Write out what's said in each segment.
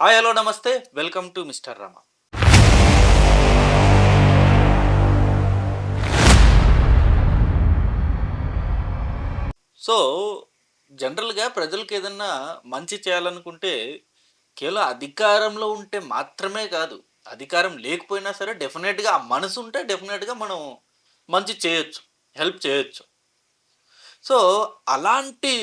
Hi hello నమస్తే welcome to mister Rama. So జనరల్గా ప్రజలకు ఏదన్నా మంచి చేయాలనుకుంటే కేవలం అధికారంలో ఉంటే మాత్రమే కాదు, అధికారం లేకపోయినా సరే డెఫినెట్గా ఆ మనసు ఉంటే డెఫినెట్గా మనం మంచి చేయొచ్చు, హెల్ప్ చేయొచ్చు. సో అలాంటి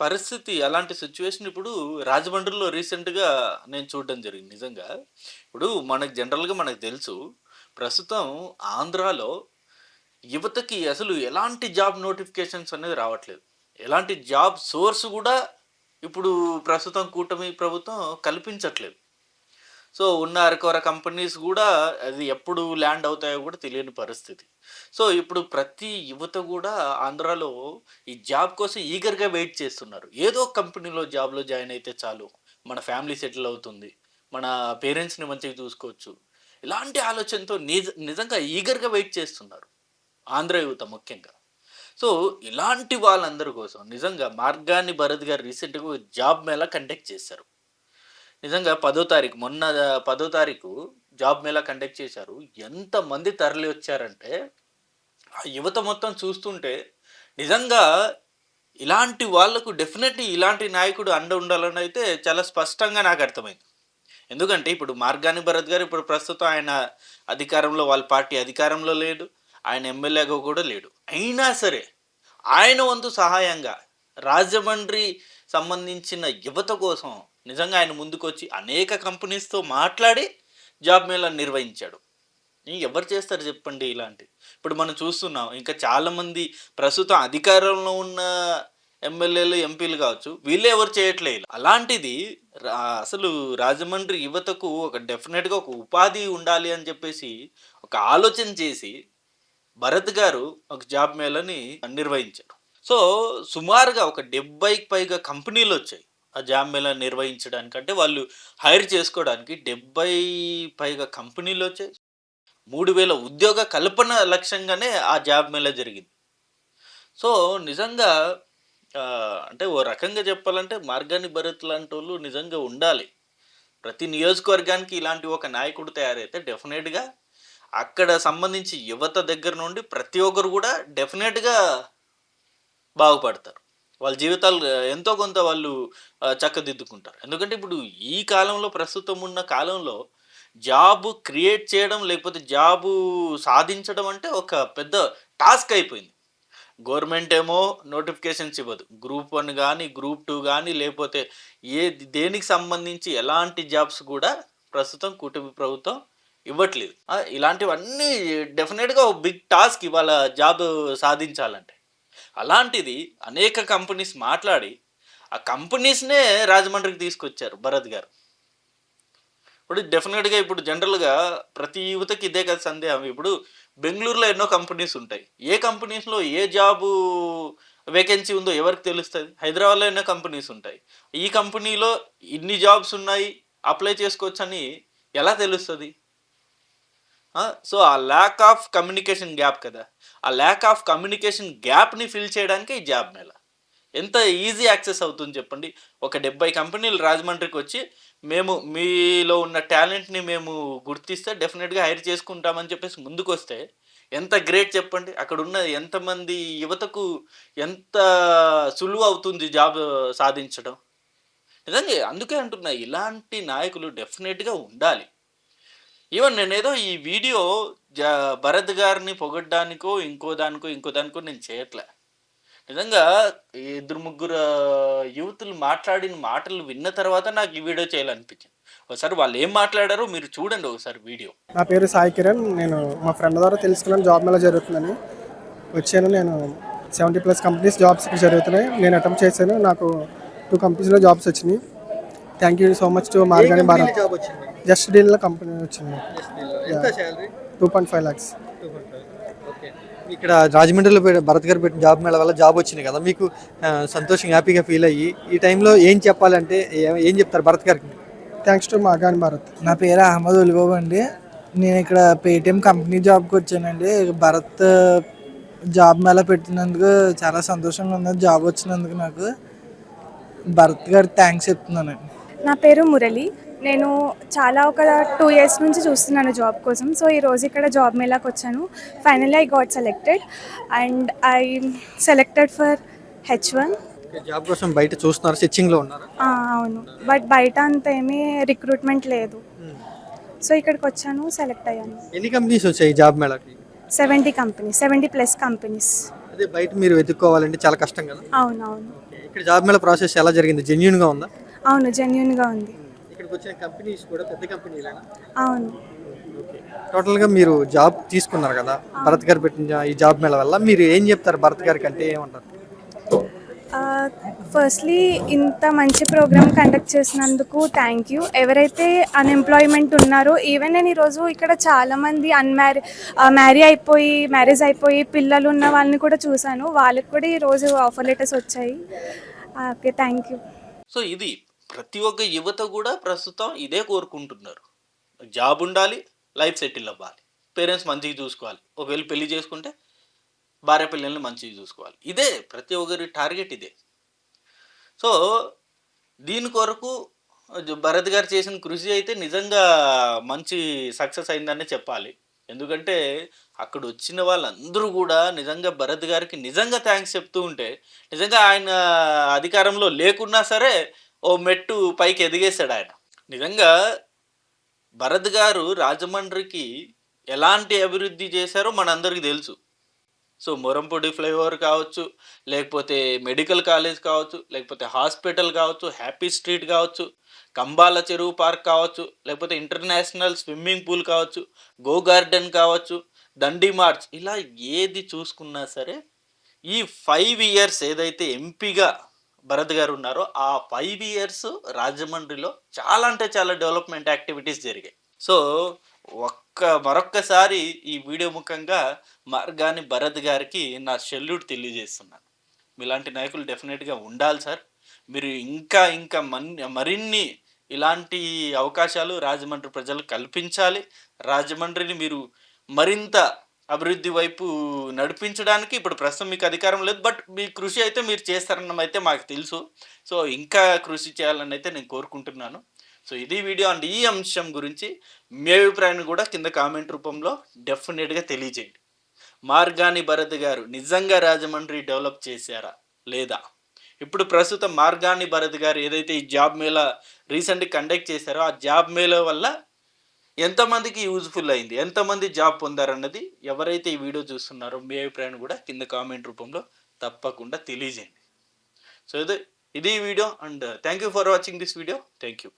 పరిస్థితి, అలాంటి సిచ్యువేషన్ ఇప్పుడు రాజమండ్రిలో రీసెంట్గా నేను చూడడం జరిగింది. నిజంగా ఇప్పుడు మనకు జనరల్గా మనకు తెలుసు, ప్రస్తుతం ఆంధ్రాలో యువతకి అసలు ఎలాంటి జాబ్ నోటిఫికేషన్స్ అనేది రావట్లేదు. ఎలాంటి జాబ్ సోర్స్ గూడా ఇప్పుడు ప్రస్తుతం కూటమి ప్రభుత్వం కల్పించట్లేదు. సో ఉన్న అరకొర కంపెనీస్ గూడా అది ఎప్పుడు ల్యాండ్ అవుతాయో గూడా తెలియని పరిస్థితి. సో ఇప్పుడు ప్రతి యువత గూడా ఆంధ్రాలో ఈ జాబ్ కోసం ఈగర్‌గా వెయిట్ చేస్తున్నారు. ఏదో ఒక కంపెనీలో జాబ్‌లో జాయిన్ అయితే చాలు, మన ఫ్యామిలీ సెటిల్ అవుతుంది, మన పేరెంట్స్‌ని మంచిగా చూసుకోవచ్చు. ఇలాంటి ఆలోచనతో నిజంగా ఈగర్‌గా వెయిట్ చేస్తున్నారు ఆంధ్ర యువత ముఖ్యంగా. సో, ఇలాంటి వాళ్ళందరి కోసం నిజంగా మార్గాని భరత్ గారు రీసెంట్‌గా ఒక జాబ్ మేళా కండక్ట్ చేశారు. నిజంగా 10థ్ తారీఖు మొన్న 10థ్ తారీఖు జాబ్ మేళా కండక్ట్ చేశారు. ఎంతమంది తరలి వచ్చారంటే, ఆ యువత మొత్తం చూస్తుంటే నిజంగా ఇలాంటి వాళ్ళకు డెఫినెట్‌లీ ఇలాంటి నాయకుడు అండ ఉండాలనైతే చాలా స్పష్టంగా నాకు అర్థమైంది. ఎందుకంటే ఇప్పుడు మార్గాని భరత్ గారు ఇప్పుడు ప్రస్తుతం ఆయన అధికారంలో, వాళ్ళ పార్టీ అధికారంలో లేడు. ఆయన ఎమ్మెల్యేగా కూడా లేడు. అయినా సరే ఆయన వంతు సహాయంగా రాజమండ్రి సంబంధించిన యువత కోసం నిజంగా ఆయన ముందుకొచ్చి అనేక కంపెనీస్‌తో మాట్లాడి జాబ్ మేళాను నిర్వహించాడు. ఎవరు చేస్తారు చెప్పండి ఇలాంటివి? ఇప్పుడు మనం చూస్తున్నాం, ఇంకా చాలామంది ప్రస్తుతం అధికారంలో ఉన్న ఎమ్మెల్యేలు, ఎంపీలు కావచ్చు, వీళ్ళే ఎవరు చేయట్లే ఇలా. అలాంటిది రా అసలు రాజమండ్రి యువతకు ఒక డెఫినిట్‌గా ఒక ఉపాధి ఉండాలి అని చెప్పేసి ఒక ఆలోచన చేసి భరత్ గారు ఒక జాబ్ మేళాని నిర్వహించారు. సో, సుమారుగా ఒక 70కి పైగా కంపెనీలొచ్చాయి ఆ జాబ్ మేళా నిర్వహించడానికి. అంటే వాళ్ళు హైర్ చేసుకోవడానికి 70 పైగా కంపెనీలొచ్చాయి. 3000 ఉద్యోగ కల్పన లక్ష్యంగానే ఆ జాబ్ మేళా జరిగింది. సో, నిజంగా అంటే ఓ రకంగా చెప్పాలంటే మార్గాని భరత్ లాంటోళ్ళు నిజంగా ఉండాలి. ప్రతి నియోజకవర్గానికి ఇలాంటి ఒక నాయకుడు తయారైతే డెఫినిట్‌గా అక్కడ సంబంధించి యువత దగ్గర నుండి ప్రతి ఒక్కరు గూడా డెఫినిట్‌గా బాగుపడతారు. వాళ్ళ జీవితాలు ఎంతో కొంత వాళ్ళు చక్కదిద్దుకుంటారు. ఎందుకంటే ఇప్పుడు ఈ కాలంలో, ప్రస్తుతం ఉన్న కాలంలో జాబ్ క్రియేట్ చేయడం, లేకపోతే జాబు సాధించడం అంటే ఒక పెద్ద టాస్క్ అయిపోయింది. గవర్నమెంట్ ఏమో నోటిఫికేషన్స్ ఇవ్వదు. గ్రూప్ 1 గాని, గ్రూప్ 2 గాని, లేపోతే దేనికి సంబంధించి ఎలాంటి జాబ్స్ గూడా ప్రస్తుతం కూటమి ప్రభుత్వం ఇవ్వట్లేదు. ఇలాంటివన్నీ డెఫినిట్‌గా ఒక బిగ్ టాస్క్ ఇవాళ జాబ్ సాధించాలంటే. అలాంటిది అనేక కంపెనీస్ మాట్లాడి, ఆ కంపెనీస్‌నే రాజమండ్రికి తీసుకొచ్చారు భరత్ గారు. ఇప్పుడు డెఫినిట్‌గా ఇప్పుడు జనరల్‌గా ప్రతి యువతకి ఇదే కదా సందేహం. ఇప్పుడు బెంగుళూరులో ఎన్నో కంపెనీస్ ఉంటాయి. ఏ కంపెనీస్‌లో ఏ జాబు వేకెన్సీ ఉందో ఎవరికి తెలుస్తది? హైదరాబాద్‌లో ఎన్నో కంపెనీస్ ఉంటాయి. ఈ కంపెనీలో ఇన్ని జాబ్స్ ఉన్నాయి, అప్లై చేసుకోవచ్చని ఎలా తెలుస్తది? సో, ఆ ల్యాక్ ఆఫ్ కమ్యూనికేషన్ గ్యాప్ కదా! ఆ ల్యాక్ ఆఫ్ కమ్యూనికేషన్ గ్యాప్‌ని ఫిల్ చేయడానికే ఈ జాబ్ మేళా. ఎంత ఈజీ యాక్సెస్ అవుతుంది చెప్పండి. ఒక 70 కంపెనీలు రాజమండ్రికొచ్చి, మేము మీలో ఉన్న టాలెంట్‌ని మేము గుర్తిస్తే డెఫినిట్‌గా హైర్ చేసుకుంటామని చెప్పేసి ముందుకొస్తే ఎంత గ్రేట్ చెప్పండి. అక్కడున్న ఎంతమంది యువతకు ఎంత సులువవుతుంది జాబ్ సాధించడం. నిజంగా అందుకే అంటున్నా, ఇలాంటి నాయకులు డెఫినిట్‌గా ఉండాలి. ఈవెన్ నేనేదో ఈ వీడియో జ భరత్ గారిని పొగడ్డానికో, ఇంకో దానికో నేను చేయట్లే. నిజంగా ఈ ఇద్దరు ముగ్గురు యువతులు మాట్లాడిన మాటలు విన్న తర్వాత నాకు ఈ వీడియో చేయాలనిపించింది. ఒకసారి వాళ్ళు ఏం మాట్లాడారో మీరు చూడండి ఒకసారి వీడియో. నా పేరు సాయి కిరణ్. నేను మా ఫ్రెండ్ ద్వారా తెలుసుకున్నాను జాబ్ మేళా జరుగుతుందని వచ్చాను. నేను 70+ కంపెనీస్ జాబ్స్ ఇక్కడ జరుగుతున్నాయి. నేను అటెంప్ట్ చేశాను. నాకు 2 కంపెనీస్లో జాబ్స్ వచ్చినాయి. Thank you so much to Margani Bharat. Just డీల్లో కంపెనీ వచ్చింది. 2.5 lakhs. ఇక్కడ రాజమండ్రిలో భరత్ గారు పెట్టిన జాబ్ మేళ వల్ల జాబ్ వచ్చింది కదా, మీకు సంతోషంగా హ్యాపీగా ఫీల్ అయ్యి ఈ టైంలో ఏం చెప్పాలంటే ఏం చెప్తారు భరత్ గారికి? Thanks to Margani Bharat. నా పేరు అహ్మద్ ఉలిబాబు అండి. నేను ఇక్కడ పేటిఎం కంపెనీ జాబ్కి వచ్చానండి. భరత్ జాబ్ మేళా పెట్టినందుకు చాలా సంతోషంగా ఉంది. జాబ్ వచ్చినందుకు నాకు భరత్ గారికి థ్యాంక్స్ చెప్తున్నానండి. నా పేరు మురళి. నేను ఒక 2 ఇయర్స్ నుంచి చూస్తున్నాను జాబ్ కోసం. సో, ఈరోజు ఇక్కడ జాబ్ మేళాకి వచ్చాను. Finally I got selected and I selected for H1. Job కోసం బయట చూస్తున్నారు, సెర్చింగ్లో ఉన్నారా? అవును. బట్ బయట అంత ఏమీ రిక్రూట్మెంట్ లేదు. సో, ఇక్కడికి వచ్చాను, సెలెక్ట్ అయ్యాను. ఎన్ని కంపెనీస్ వచ్చాయి ఈ జాబ్ మేళకి? 70 companies, 70+ companies. అదే బయట మీరు వెతుక్కోవాలంటే చాలా కష్టం కదా. అవునవును. ఇక్కడ జాబ్ మేళ ప్రాసెస్ ఎలా జరిగింది? జెన్యున్గా ఉందా? అవును, జెన్యూన్గా ఉంది. ఇక్కడికి వచ్చిన కంపెనీస్ కూడా పెద్ద కంపెనీలేనా? అవును. టోటల్గా మీరు జాబ్ తీసుకున్నారు కదా, భరత్ గారు పెట్టిన ఈ జాబ్ మేళ వల్ల మీరు ఏం చెప్తారు? భరత్ గారికి అంటే ఏమంటారు? ఫస్ట్లీ ఇంత మంచి ప్రోగ్రామ్ కండక్ట్ చేసినందుకు థ్యాంక్ యూ. ఎవరైతే అన్ఎంప్లాయ్మెంట్ ఉన్నారో, ఈవెన్ నేను ఈరోజు ఇక్కడ చాలామంది మ్యారేజ్ అయిపోయి పిల్లలు ఉన్న వాళ్ళని కూడా చూశాను. వాళ్ళకి కూడా ఈరోజు ఆఫర్ లెటర్స్ వచ్చాయి. Okay, thank you. సో ఇది ప్రతి ఒక్క యువత కూడా ప్రస్తుతం ఇదే కోరుకుంటున్నారు. జాబ్ ఉండాలి, లైఫ్ సెటిల్ అవ్వాలి, పేరెంట్స్ మంచిగా చూసుకోవాలి, ఒకవేళ పెళ్లి చేసుకుంటే భార్య పిల్లల్ని మంచిగా చూసుకోవాలి. ఇదే ప్రతి ఒక్కరి టార్గెట్ ఇదే. సో దీని కొరకు భరత్ గారు చేసిన కృషి అయితే నిజంగా మంచి సక్సెస్ అయిందనే చెప్పాలి. ఎందుకంటే అక్కడ వచ్చిన వాళ్ళందరూ కూడా నిజంగా భరత్ గారికి నిజంగా థ్యాంక్స్ చెప్తూ ఉంటే, నిజంగా ఆయన అధికారంలో లేకున్నా సరే ఓ మెట్టు పైకి ఎదిగేశాడు ఆయన. నిజంగా భరత్ గారు రాజమండ్రికి ఎలాంటి అభివృద్ధి చేశారో మనందరికీ తెలుసు. సో మొరంపొడి ఫ్లైఓవర్ కావచ్చు, లేకపోతే మెడికల్ కాలేజ్ కావచ్చు, లేకపోతే హాస్పిటల్ కావచ్చు, హ్యాపీ స్ట్రీట్ కావచ్చు, కంబాల చెరువు పార్క్ కావచ్చు, లేకపోతే ఇంటర్నేషనల్ స్విమ్మింగ్ పూల్ కావచ్చు, గో గార్డెన్ కావచ్చు, దండి మార్చ్, ఇలా ఏది చూసుకున్నా సరే ఈ 5 ఇయర్స్ ఏదైతే ఎంపీగా భరత్ గారు ఉన్నారో ఆ 5 ఇయర్స్ రాజమండ్రిలో చాలా అంటే చాలా డెవలప్మెంట్ యాక్టివిటీస్ జరిగాయి. సో మరొక్కసారి ఈ వీడియో ముఖంగా మార్గాని భరత్ గారికి నా సెల్యూట్ తెలియజేస్తున్నాను. మీలాంటి నాయకులు డెఫినెట్గా ఉండాలి సార్. మీరు ఇంకా ఇంకా మరిన్ని ఇలాంటి అవకాశాలు రాజమండ్రి ప్రజలకు కల్పించాలి. రాజమండ్రిని మీరు మరింత అభివృద్ధి వైపు నడిపించడానికి ఇప్పుడు ప్రస్తుతం మీకు అధికారం లేదు, బట్ మీ కృషి అయితే మీరు చేస్తారన్నమైతే అయితే మాకు తెలుసు. సో ఇంకా కృషి చేయాలని అయితే నేను కోరుకుంటున్నాను. సో ఇది వీడియో అండ్ ఈ అంశం గురించి మీ అభిప్రాయాన్ని కూడా కింద కామెంట్ రూపంలో డెఫినెట్గా తెలియజేయండి. మార్గాని భరత్ గారు నిజంగా రాజమండ్రి డెవలప్ చేశారా లేదా? ఇప్పుడు ప్రస్తుతం మార్గాని భరత్ గారు ఏదైతే ఈ జాబ్ మేళా రీసెంట్గా కండక్ట్ చేశారో ఆ జాబ్ మేళా వల్ల ఎంతమందికి యూజ్ఫుల్ అయింది, ఎంతమంది జాబ్ పొందారన్నది ఎవరైతే ఈ వీడియో చూస్తున్నారో మీ అభిప్రాయాన్ని కూడా కింద కామెంట్ రూపంలో తప్పకుండా తెలియజేయండి. సో ఇది video and thank you for watching this video. Thank you.